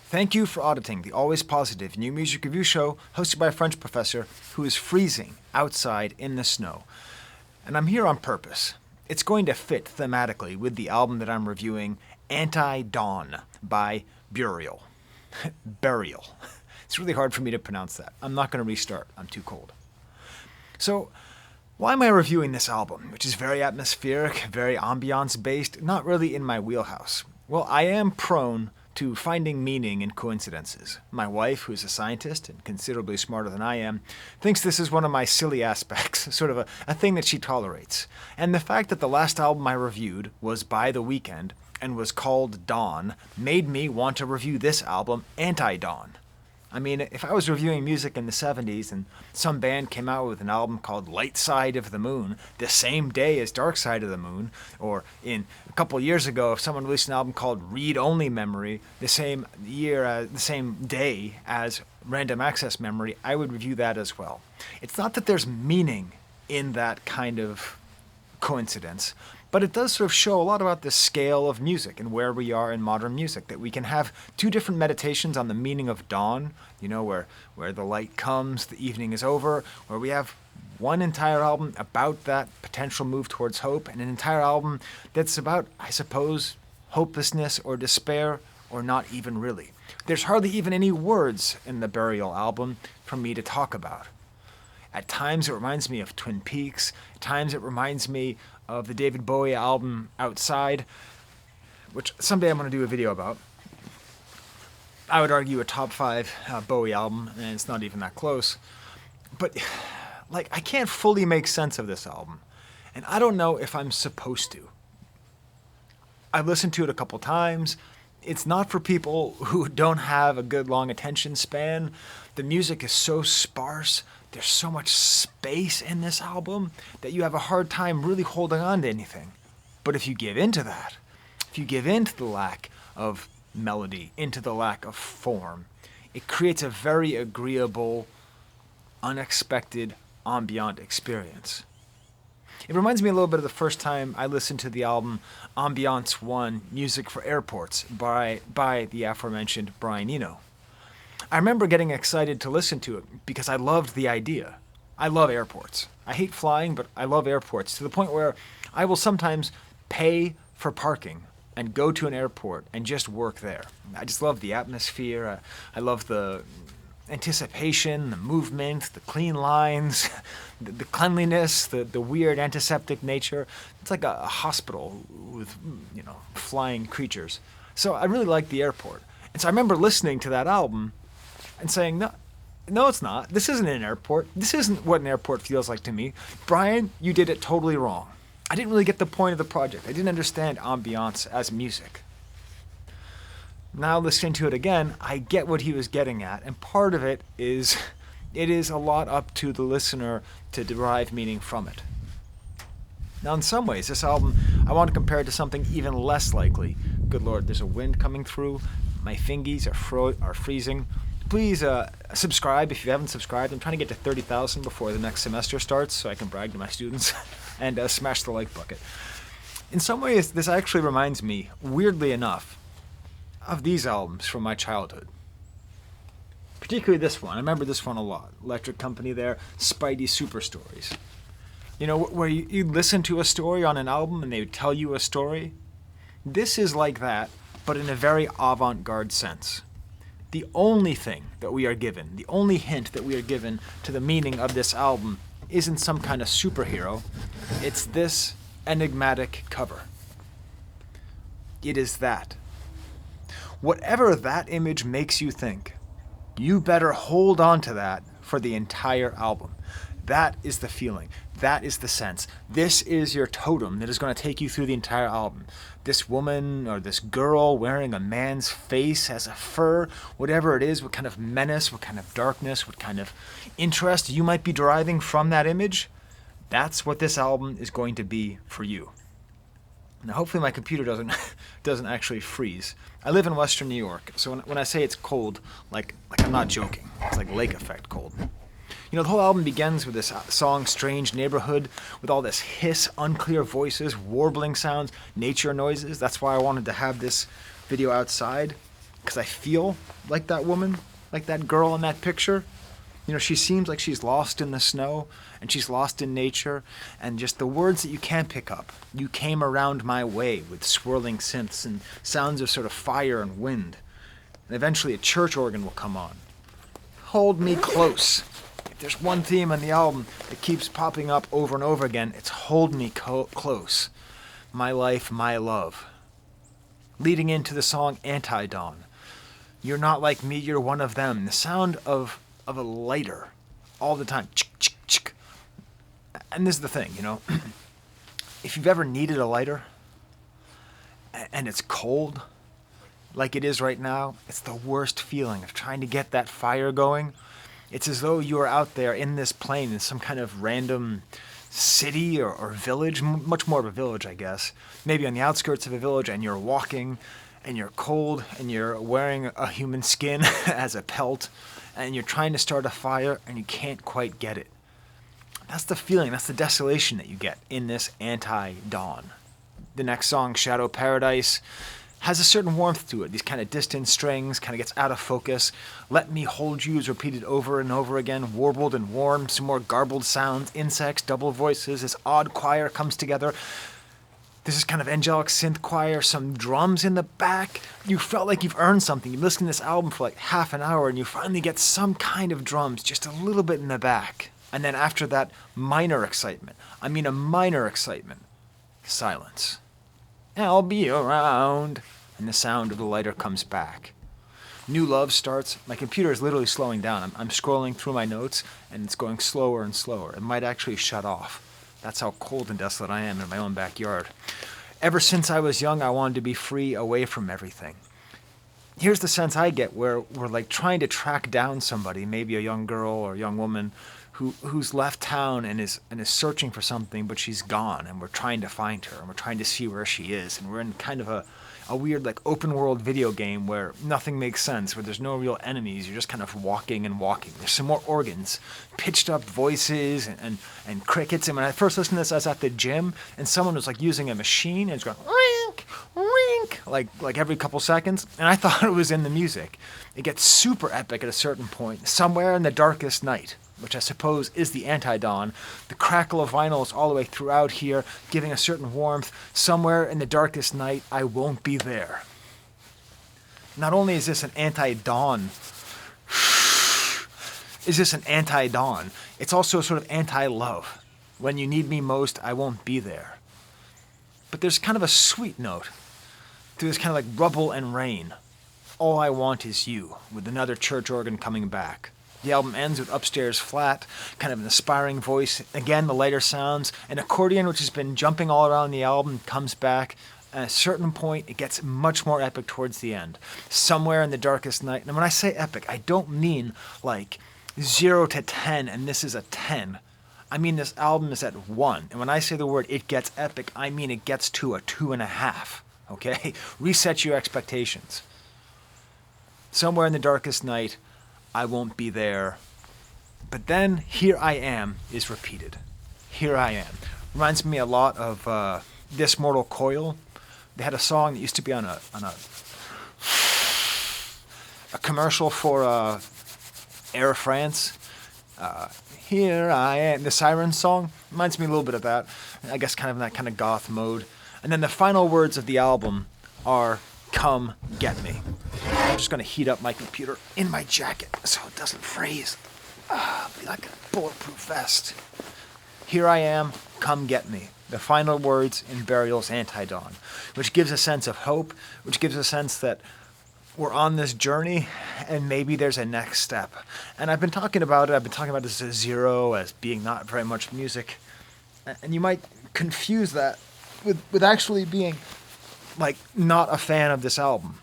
Thank you for auditing the always positive new music review show hosted by a French professor who is freezing outside in the snow. And I'm here on purpose. It's going to fit thematically with the album that I'm reviewing, Antidawn by Burial. Burial. It's really hard for me to pronounce that. I'm not going to restart. I'm too cold. So, why am I reviewing this album, which is very atmospheric, very ambiance-based, not really in my wheelhouse? Well, I am prone to finding meaning in coincidences. My wife, who is a scientist and considerably smarter than I am, thinks this is one of my silly aspects, sort of a thing that she tolerates. And the fact that the last album I reviewed was by The Weeknd and was called Dawn made me want to review this album, Antidawn. I mean, if I was reviewing music in the 70s and some band came out with an album called Light Side of the Moon the same day as Dark Side of the Moon, or in a couple of years ago, if someone released an album called Read Only Memory the same day as Random Access Memory, I would review that as well. It's not that there's meaning in that kind of coincidence, but it does sort of show a lot about the scale of music and where we are in modern music, that we can have two different meditations on the meaning of dawn, where the light comes, the evening is over, where we have one entire album about that potential move towards hope, and an entire album that's about, I suppose, hopelessness or despair, or not even really. There's hardly even any words in the Burial album for me to talk about. At times it reminds me of Twin Peaks, at times it reminds me of the David Bowie album Outside, which someday I'm going to do a video about. I would argue a top 5 Bowie album, and it's not even that close. But, I can't fully make sense of this album, and I don't know if I'm supposed to. I've listened to it a couple times. It's not for people who don't have a good long attention span. The music is so sparse. There's so much space in this album that you have a hard time really holding on to anything. But if you give into that, if you give into the lack of melody, into the lack of form, it creates a very agreeable, unexpected, ambient experience. It reminds me a little bit of the first time I listened to the album Ambiance 1, Music for Airports by the aforementioned Brian Eno. I remember getting excited to listen to it because I loved the idea. I love airports. I hate flying, but I love airports to the point where I will sometimes pay for parking and go to an airport and just work there. I just love the atmosphere. I love the anticipation, the movement, the clean lines, the cleanliness, the weird antiseptic nature. It's like a hospital with, flying creatures. So I really like the airport. And so I remember listening to that album and saying, no, it's not. This isn't an airport. This isn't what an airport feels like to me. Brian, you did it totally wrong. I didn't really get the point of the project. I didn't understand ambiance as music. Now listening to it again, I get what he was getting at, and part of it is a lot up to the listener to derive meaning from it. Now in some ways, this album, I want to compare it to something even less likely. Good Lord, there's a wind coming through. My fingies are freezing. Please subscribe if you haven't subscribed. I'm trying to get to 30,000 before the next semester starts so I can brag to my students and smash the like bucket. In some ways, this actually reminds me, weirdly enough, of these albums from my childhood. Particularly this one. I remember this one a lot. Electric Company there, Spidey Super Stories. Where you listen to a story on an album and they would tell you a story. This is like that, but in a very avant-garde sense. The only thing that we are given, the only hint that we are given to the meaning of this album isn't some kind of superhero. It's this enigmatic cover. It is that. Whatever that image makes you think, you better hold on to that for the entire album. That is the feeling. That is the sense. This is your totem that is going to take you through the entire album. This woman or this girl wearing a man's face as a fur, whatever it is, what kind of menace, what kind of darkness, what kind of interest you might be deriving from that image, that's what this album is going to be for you. Now, hopefully my computer doesn't actually freeze. I live in Western New York, so when I say it's cold, like I'm not joking. It's like lake effect cold. The whole album begins with this song, Strange Neighborhood, with all this hiss, unclear voices, warbling sounds, nature noises. That's why I wanted to have this video outside. because I feel like that woman, like that girl in that picture. She seems like she's lost in the snow, and she's lost in nature, and just the words that you can't pick up. You came around my way with swirling synths and sounds of sort of fire and wind. And eventually a church organ will come on. Hold me close. If there's one theme on the album that keeps popping up over and over again, it's hold me close. My life, my love. Leading into the song Antidawn. You're not like me, you're one of them. The sound of a lighter all the time. Chick, chick, chick. And this is the thing, if you've ever needed a lighter and it's cold, like it is right now, it's the worst feeling of trying to get that fire going. It's as though you are out there in this plane in some kind of random city or village, much more of a village, I guess. Maybe on the outskirts of a village, and you're walking, and you're cold, and you're wearing a human skin as a pelt, and you're trying to start a fire, and you can't quite get it. That's the feeling, that's the desolation that you get in this Antidawn. The next song, Shadow Paradise, has a certain warmth to it. These kind of distant strings, kind of gets out of focus. Let me hold you is repeated over and over again, warbled and warm, some more garbled sounds, insects, double voices, this odd choir comes together. This is kind of angelic synth choir, some drums in the back. You felt like you've earned something. You listen to this album for like half an hour and you finally get some kind of drums, just a little bit in the back. And then after that, minor excitement. I mean a minor excitement. Silence. I'll be around. And the sound of the lighter comes back. New love starts. My computer is literally slowing down. I'm scrolling through my notes and it's going slower and slower. It might actually shut off. That's how cold and desolate I am in my own backyard. Ever since I was young, I wanted to be free, away from everything. Here's the sense I get where we're like trying to track down somebody, maybe a young girl or a young woman who's left town and is searching for something, but she's gone, and we're trying to find her, and we're trying to see where she is, and we're in kind of a weird like open world video game where nothing makes sense, where there's no real enemies, you're just kind of walking and walking. There's some more organs, pitched up voices and crickets. And when I first listened to this, I was at the gym and someone was like using a machine and it's going rink, rink, like every couple seconds, and I thought it was in the music. It gets super epic at a certain point, somewhere in the darkest night, which I suppose is the Antidawn. The crackle of vinyl is all the way throughout here, giving a certain warmth. Somewhere in the darkest night, I won't be there. Not only is this an anti-dawn, it's also sort of anti-love. When you need me most, I won't be there. But there's kind of a sweet note to this kind of like rubble and rain. All I want is you, with another church organ coming back. The album ends with Upstairs Flat, kind of an aspiring voice. Again, the lighter sounds. An accordion, which has been jumping all around the album, comes back. At a certain point, it gets much more epic towards the end. Somewhere in the darkest night. And when I say epic, I don't mean like 0 to 10 and this is a 10. I mean this album is at 1. And when I say the word it gets epic, I mean it gets to a 2.5. Okay? Reset your expectations. Somewhere in the darkest night, I won't be there. But then, Here I Am is repeated. Here I Am. Reminds me a lot of This Mortal Coil. They had a song that used to be on a commercial for Air France. Here I Am. The Siren song reminds me a little bit of that. I guess kind of in that kind of goth mode. And then the final words of the album are, come get me. I'm just going to heat up my computer in my jacket so it doesn't freeze. Be like a bulletproof vest. Here I am, come get me. The final words in Burial's Antidawn, which gives a sense of hope, which gives a sense that we're on this journey and maybe there's a next step. And I've been talking about it. I've been talking about this as zero, as being not very much music. And you might confuse that with actually being like not a fan of this album.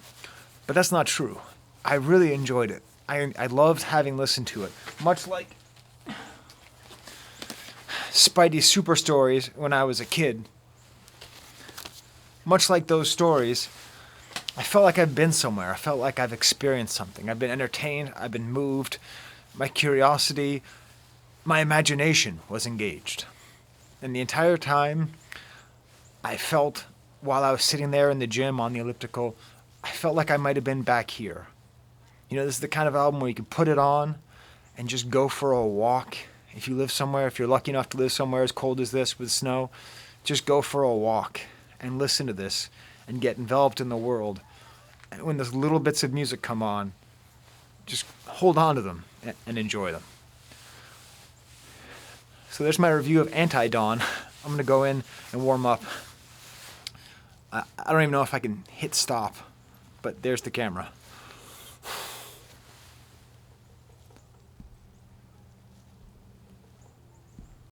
But that's not true. I really enjoyed it. I loved having listened to it. Much like Spidey Super Stories when I was a kid. Much like those stories, I felt like I've been somewhere. I felt like I've experienced something. I've been entertained. I've been moved. My curiosity, my imagination was engaged. And the entire time, I felt, while I was sitting there in the gym on the elliptical, I felt like I might have been back here. You know, this is the kind of album where you can put it on and just go for a walk. If you live somewhere, if you're lucky enough to live somewhere as cold as this with snow, just go for a walk and listen to this and get enveloped in the world. And when those little bits of music come on, just hold on to them and enjoy them. So there's my review of Antidawn. I'm going to go in and warm up. I don't even know if I can hit stop, but there's the camera.